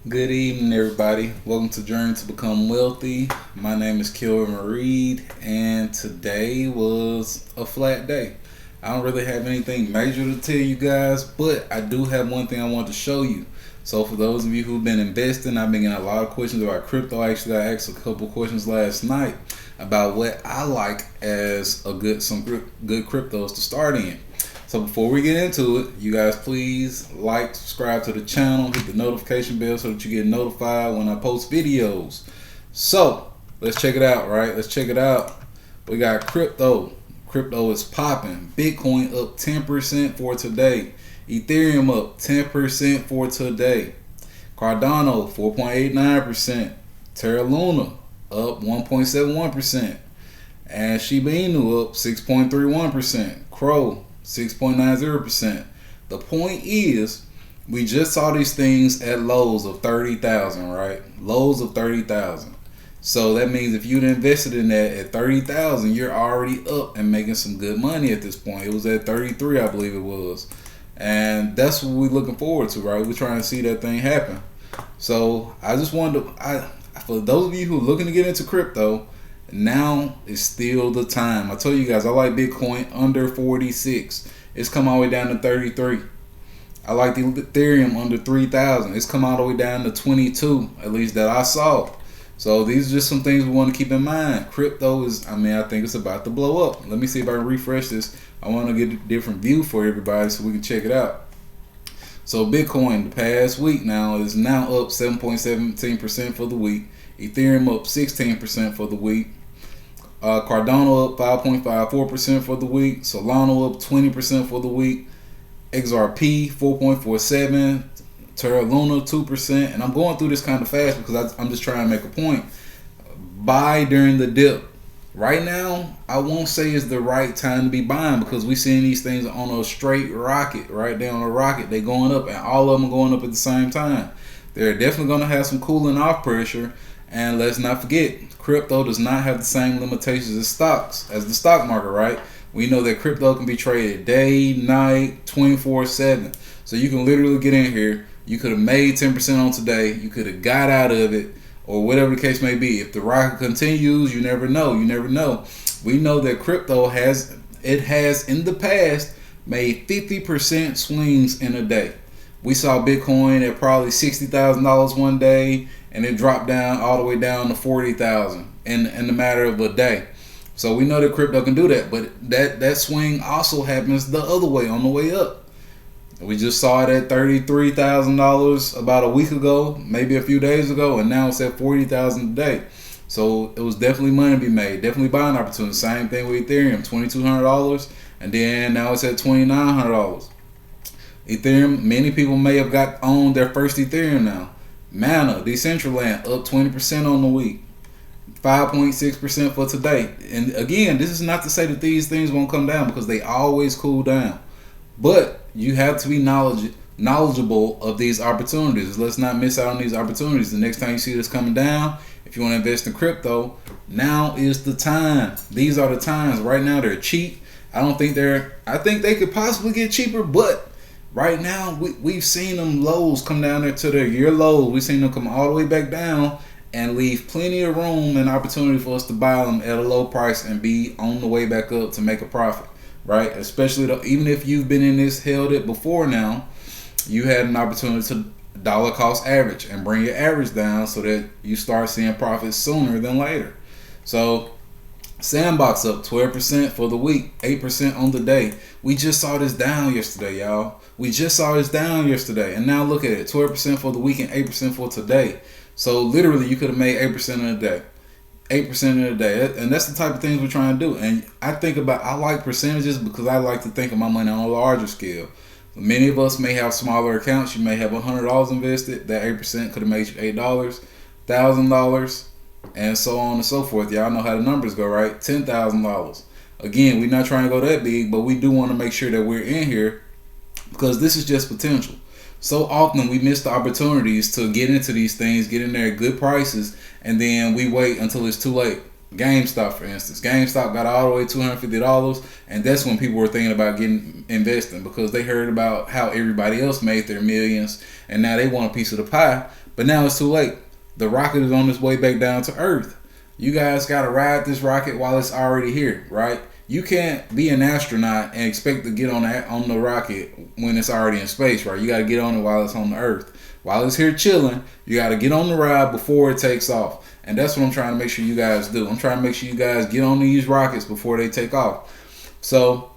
Good evening, everybody. Welcome to Journey to Become Wealthy. My name is Kelvin Reed, and today was a flat day. I don't really have anything major to tell you guys, but I do have one thing I want to show you. So, for those of you who've been investing, I've been getting a lot of questions about crypto. Actually, I asked a couple questions last night about what I like as some good cryptos to start in. So before we get into it, you guys please like, subscribe to the channel, hit the notification bell so that you get notified when I post videos. So let's check it out, right? Let's check it out. We got crypto. Crypto is popping. Bitcoin up 10% for today. Ethereum up 10% for today. Cardano 4.89%. Terra Luna up 1.71%. And Shiba Inu up 6.31%. Crow 6.90%. The point is, we just saw these things at lows of 30,000, right? Lows of 30,000. So that means if you'd invested in that at 30,000, you're already up and making some good money at this point. It was at 33, I believe it was. And that's what we're looking forward to, right? We're trying to see that thing happen. So I just wanted to, for those of you who are looking to get into crypto, now is still the time. I told you guys I like Bitcoin under 46. It's come all the way down to 33. I like the Ethereum under 3,000. It's come all the way down to 22, at least that I saw. So these are just some things we want to keep in mind. Crypto is, I think it's about to blow up. Let me see if I can refresh this. I want to get a different view for everybody so we can check it out. So Bitcoin the past week is now up 7.17% for the week. Ethereum up 16% for the week. Cardano up 5.54% for the week. Solana up 20% for the week. XRP 4.47%. Terra Luna 2%. And I'm going through this kind of fast because I'm just trying to make a point. Buy during the dip. Right now, I won't say it's the right time to be buying because we're seeing these things on a straight rocket, right? They're on a rocket. They're going up, and all of them are going up at the same time. They're definitely going to have some cooling off pressure. And let's not forget, crypto does not have the same limitations as the stock market, right? We know that crypto can be traded day, night, 24/7. So you can literally get in here. You could have made 10% on today. You could have got out of it, or whatever the case may be. If the rocket continues, you never know. You never know. We know that crypto has in the past made 50% swings in a day. We saw Bitcoin at probably $60,000 one day, and it dropped down all the way down to 40,000 in the matter of a day. So we know that crypto can do that, but that swing also happens the other way on the way up. We just saw it at $33,000 about a week ago, maybe a few days ago, and now it's at 40,000 today. So it was definitely money to be made, definitely buying opportunity. Same thing with Ethereum, $2,200, and then now it's at $2,900. Ethereum, many people may have owned their first Ethereum now. Mana, Decentraland, up 20% on the week. 5.6% for today. And again, this is not to say that these things won't come down because they always cool down. But you have to be knowledgeable of these opportunities. Let's not miss out on these opportunities. The next time you see this coming down, if you want to invest in crypto, now is the time. These are the times. Right now they're cheap. I think they could possibly get cheaper, but right now we've seen them lows come down there to their year lows. We've seen them come all the way back down and leave plenty of room and opportunity for us to buy them at a low price and be on the way back up to make a profit, right? Especially even if you've been in this, held it before now, you had an opportunity to dollar cost average and bring your average down so that you start seeing profits sooner than later. So Sandbox up 12% for the week, 8% on the day. We just saw this down yesterday, y'all. We just saw this down yesterday, and now look at it, 12% for the week and 8% for today. So literally, you could have made 8% in a day, 8% in a day, and that's the type of things we're trying to do. And I like percentages because I like to think of my money on a larger scale. Many of us may have smaller accounts. You may have $100 invested. That 8% could have made you $8, $1,000, and so on and so forth. Y'all know how the numbers go, right? $10,000. Again, we're not trying to go that big, but we do want to make sure that we're in here because this is just potential. So often we miss the opportunities to get into these things, get in there at good prices, and then we wait until it's too late. GameStop, for instance. GameStop got all the way $250, and that's when people were thinking about investing because they heard about how everybody else made their millions, and now they want a piece of the pie. But now it's too late. The rocket is on its way back down to Earth. You guys got to ride this rocket while it's already here, right? You can't be an astronaut and expect to get on the rocket when it's already in space, right? You got to get on it while it's on the Earth. While it's here chilling, you got to get on the ride before it takes off. And that's what I'm trying to make sure you guys do. I'm trying to make sure you guys get on these rockets before they take off. So,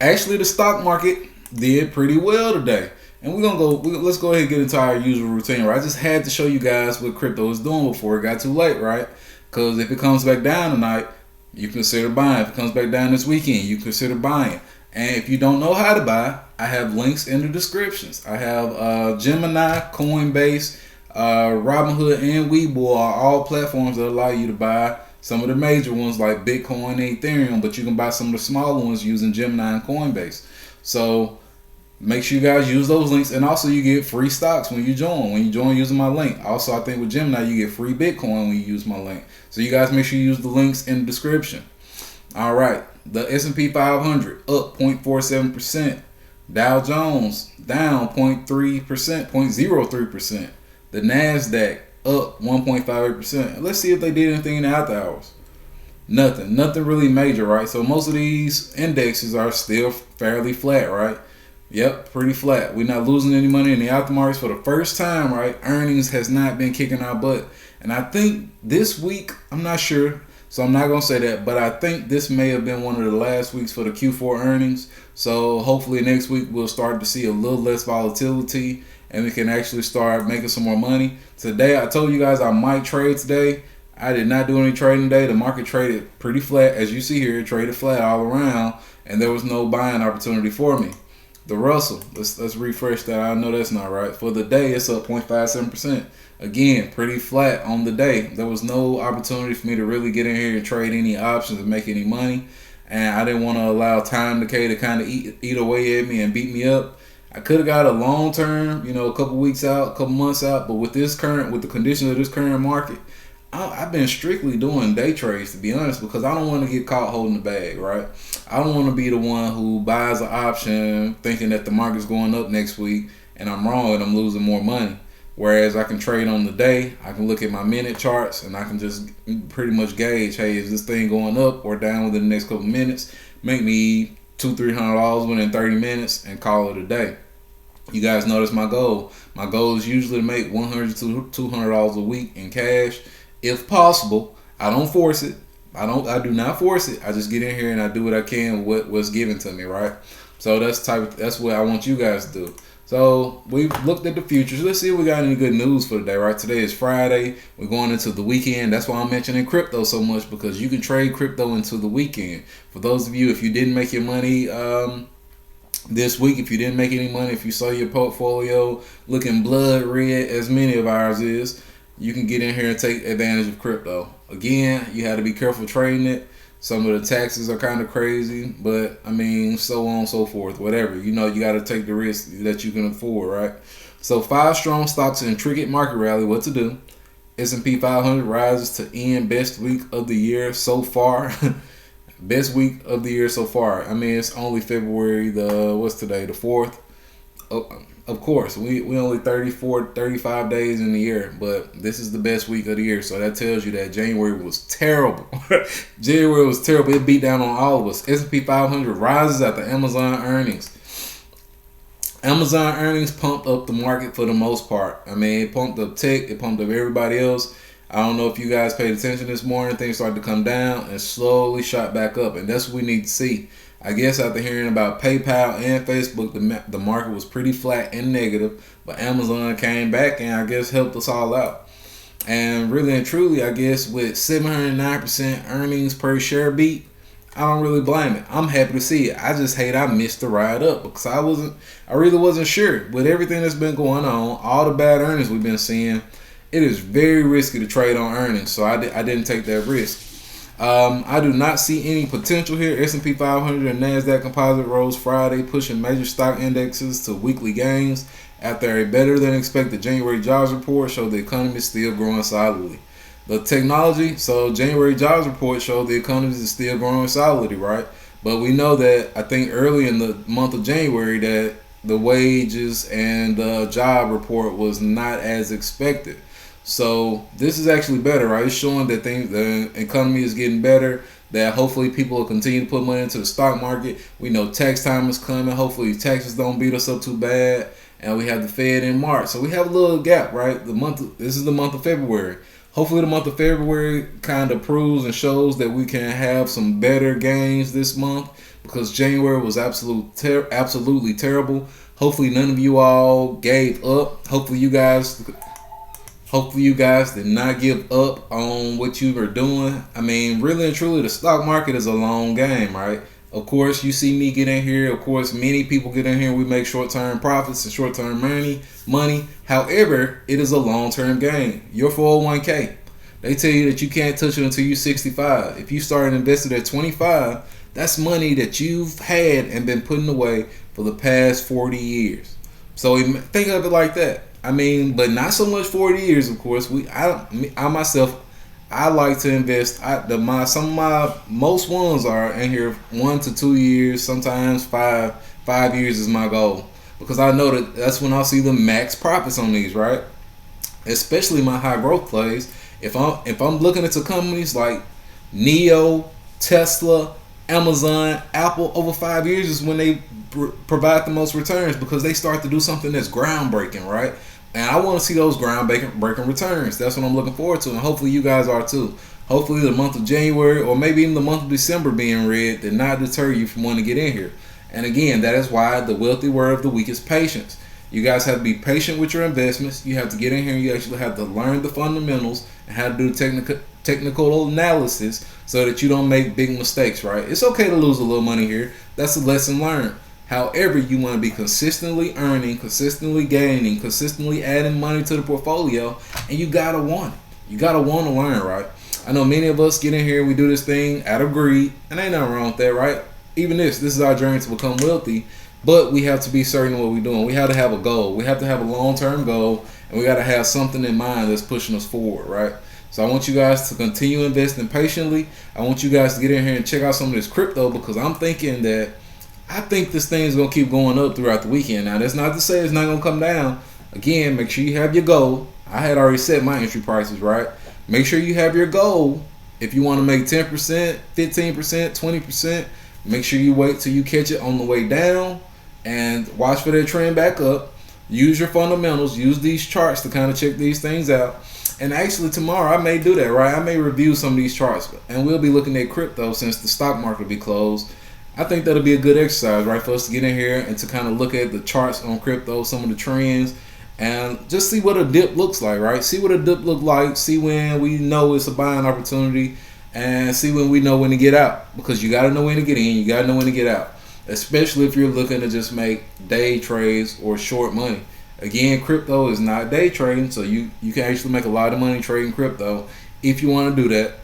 actually, the stock market did pretty well today. And let's go ahead and get into our usual routine, right? I just had to show you guys what crypto is doing before it got too late, right? Because if it comes back down tonight, you consider buying. If it comes back down this weekend, you consider buying. And if you don't know how to buy, I have links in the descriptions. I have Gemini, Coinbase, Robinhood, and Webull are all platforms that allow you to buy some of the major ones like Bitcoin and Ethereum, but you can buy some of the smaller ones using Gemini and Coinbase. So make sure you guys use those links, and also you get free stocks when you join. When you join using my link. Also, I think with Gemini you get free Bitcoin when you use my link. So you guys make sure you use the links in the description. All right, the S&P 500 up 0.47%. Dow Jones down 0.3%, 0.03%. The NASDAQ up 1.58%. Let's see if they did anything in the after hours. Nothing really major, right? So most of these indexes are still fairly flat, right? Yep, pretty flat. We're not losing any money in the aftermarkets for the first time, right? Earnings has not been kicking our butt. And I think this week, I'm not sure, so I'm not going to say that, but I think this may have been one of the last weeks for the Q4 earnings. So hopefully next week we'll start to see a little less volatility and we can actually start making some more money. Today, I told you guys I might trade today. I did not do any trading today. The market traded pretty flat. As you see here, it traded flat all around, and there was no buying opportunity for me. The Russell, let's refresh that. I know that's not right. For the day, it's up 0.57%. Again, pretty flat on the day. There was no opportunity for me to really get in here and trade any options and make any money. And I didn't want to allow time decay to kind of eat away at me and beat me up. I could have got a long term, a couple weeks out, a couple months out. But with the conditions of this current market, I've been strictly doing day trades, to be honest, because I don't want to get caught holding the bag, right? I don't want to be the one who buys an option thinking that the market's going up next week and I'm wrong and I'm losing more money. Whereas I can trade on the day, I can look at my minute charts and I can just pretty much gauge, hey, is this thing going up or down within the next couple minutes? Make me $200-300 within 30 minutes and call it a day. You guys notice my goal. My goal is usually to make $100-200 a week in cash. If possible, I don't force it. I do not force it. I just get in here and I do what I can with what's given to me, right? So that's what I want you guys to do. So we've looked at the futures. Let's see if we got any good news for today, right? Today is Friday. We're going into the weekend. That's why I'm mentioning crypto so much, because you can trade crypto into the weekend. For those of you, if you didn't make your money this week, if you didn't make any money, if you saw your portfolio looking blood red, as many of ours is, you can get in here and take advantage of crypto. Again, you have to be careful trading it. Some of the taxes are kind of crazy, but I mean, so on and so forth, whatever. You got to take the risk that you can afford, right? So 5 strong stocks in intricate market rally. What to do? S&P 500 rises to end best week of the year so far. Best week of the year so far. I mean, it's only February what's today? The 4th. Of course, we only 35 days in the year, but this is the best week of the year. So that tells you that January was terrible. January was terrible. It beat down on all of us. S&P 500 rises after Amazon earnings. Amazon earnings pumped up the market for the most part. I mean, it pumped up tech. It pumped up everybody else. I don't know if you guys paid attention this morning. Things started to come down and slowly shot back up. And that's what we need to see. I guess after hearing about PayPal and Facebook, the market was pretty flat and negative. But Amazon came back and I guess helped us all out. And really and truly, I guess with 709% earnings per share beat, I don't really blame it. I'm happy to see it. I just hate I missed the ride up because I really wasn't sure. With everything that's been going on, all the bad earnings we've been seeing, it is very risky to trade on earnings. So I didn't take that risk. I do not see any potential here. S&P 500 and NASDAQ Composite rose Friday, pushing major stock indexes to weekly gains after a better than expected January jobs report showed the economy is still growing solidly. The technology, so January jobs report showed the economy is still growing solidly, right? But we know that I think early in the month of January that the wages and the job report was not as expected. So this is actually better, right? It's showing that the economy is getting better. That hopefully people will continue to put money into the stock market. We know tax time is coming. Hopefully taxes don't beat us up too bad. And we have the Fed in March, so we have a little gap, right? This is the month of February. Hopefully the month of February kind of proves and shows that we can have some better gains this month, because January was absolutely terrible. Hopefully none of you all gave up. Hopefully you guys did not give up on what you were doing. I mean, really and truly, the stock market is a long game, right? Of course, you see me get in here. Of course, many people get in here. We make short-term profits and short-term money. However, it is a long-term game. Your 401k, they tell you that you can't touch it until you're 65. If you start investing at 25, that's money that you've had and been putting away for the past 40 years. So think of it like that. I mean, but not so much 40 years, of course. I myself, I like to invest. Some of my most ones are in here 1 to 2 years, sometimes 5 years is my goal, because I know that's when I'll see the max profits on these, right? Especially my high growth plays. If I'm looking into companies like Neo, Tesla, Amazon, Apple, over 5 years is when they provide the most returns, because they start to do something that's groundbreaking, right? And I want to see those groundbreaking returns. That's what I'm looking forward to, and hopefully you guys are too. Hopefully the month of January, or maybe even the month of December being red, did not deter you from wanting to get in here. And again, that is why the wealthy word of the week is patience. You guys have to be patient with your investments. You have to get in here and you actually have to learn the fundamentals and how to do technical analysis so that you don't make big mistakes, right? It's okay to lose a little money here. That's a lesson learned. However, you want to be consistently earning, consistently gaining, consistently adding money to the portfolio, and you gotta want it. You gotta want to learn, right? I know many of us get in here and we do this thing out of greed, and ain't nothing wrong with that, right? Even this is our journey to become wealthy, but we have to be certain of what we're doing. We have to have a goal. We have to have a long-term goal, and we got to have something in mind that's pushing us forward, right? So I want you guys to continue investing patiently. I want you guys to get in here and check out some of this crypto, because I think this thing is going to keep going up throughout the weekend. Now, that's not to say it's not going to come down. Again, make sure you have your goal. I had already set my entry prices, right? Make sure you have your goal. If you want to make 10%, 15%, 20%, make sure you wait till you catch it on the way down and watch for that trend back up. Use your fundamentals. Use these charts to kind of check these things out. And actually tomorrow I may do that, right? I may review some of these charts, and we'll be looking at crypto since the stock market will be closed. I think that'll be a good exercise, right, for us to get in here and to kind of look at the charts on crypto, some of the trends, and just see what a dip looks like, right? See what a dip looks like, see when we know it's a buying opportunity, and see when we know when to get out, because you got to know when to get in, you got to know when to get out, especially if you're looking to just make day trades or short money. Again, crypto is not day trading, so you can actually make a lot of money trading crypto if you want to do that.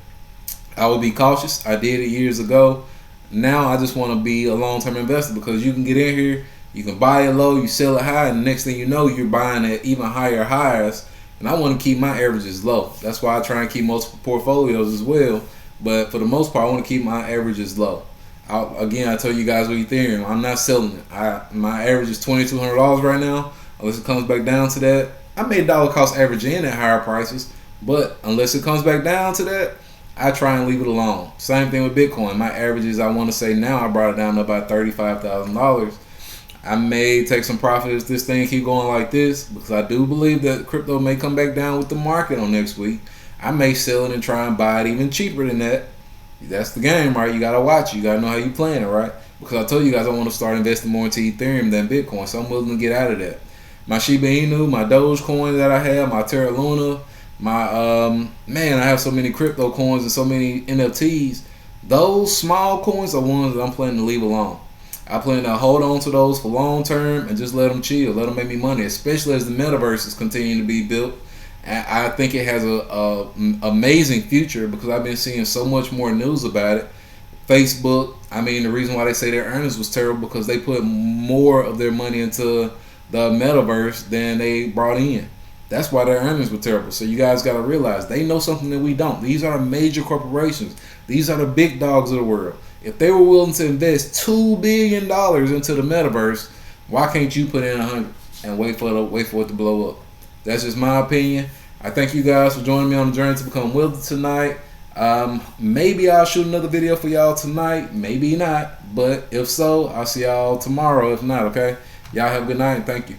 I would be cautious. I did it years ago. Now I just want to be a long-term investor, because you can get in here, you can buy it low, you sell it high, and the next thing you know, you're buying at even higher highs. And I want to keep my averages low. That's why I try and keep multiple portfolios as well. But for the most part, I want to keep my averages low. I tell you guys with Ethereum, I'm not selling it. My average is $2,200 right now. Unless it comes back down to that, I made dollar cost average in at higher prices. But unless it comes back down to that, I try and leave it alone. Same thing with Bitcoin. My averages, I want to say now, I brought it down to about $35,000. I may take some profit if this thing keep going like this, because I do believe that crypto may come back down with the market on next week. I may sell it and try and buy it even cheaper than that. That's the game, right? You got to watch it. You got to know how you playing it, right? Because I told you guys I want to start investing more into Ethereum than Bitcoin, so I'm willing to get out of that. My Shiba Inu, my Dogecoin that I have, my Terra Luna, my I have so many crypto coins and so many NFTs. Those small coins are ones that I'm planning to leave alone. I plan to hold on to those for long term and just let them chill, let them make me money, especially as the metaverse is continuing to be built. And I think it has a amazing future, because I've been seeing so much more news about it. Facebook, the reason why they say their earnings was terrible, because they put more of their money into the metaverse than they brought in. That's why their earnings were terrible. So you guys got to realize they know something that we don't. These are major corporations. These are the big dogs of the world. If they were willing to invest $2 billion into the metaverse, why can't you put in 100 and wait for it to blow up? That's just my opinion. I thank you guys for joining me on the journey to become wealthy tonight. Maybe I'll shoot another video for y'all tonight. Maybe not. But if so, I'll see y'all tomorrow. If not, okay? Y'all have a good night and thank you.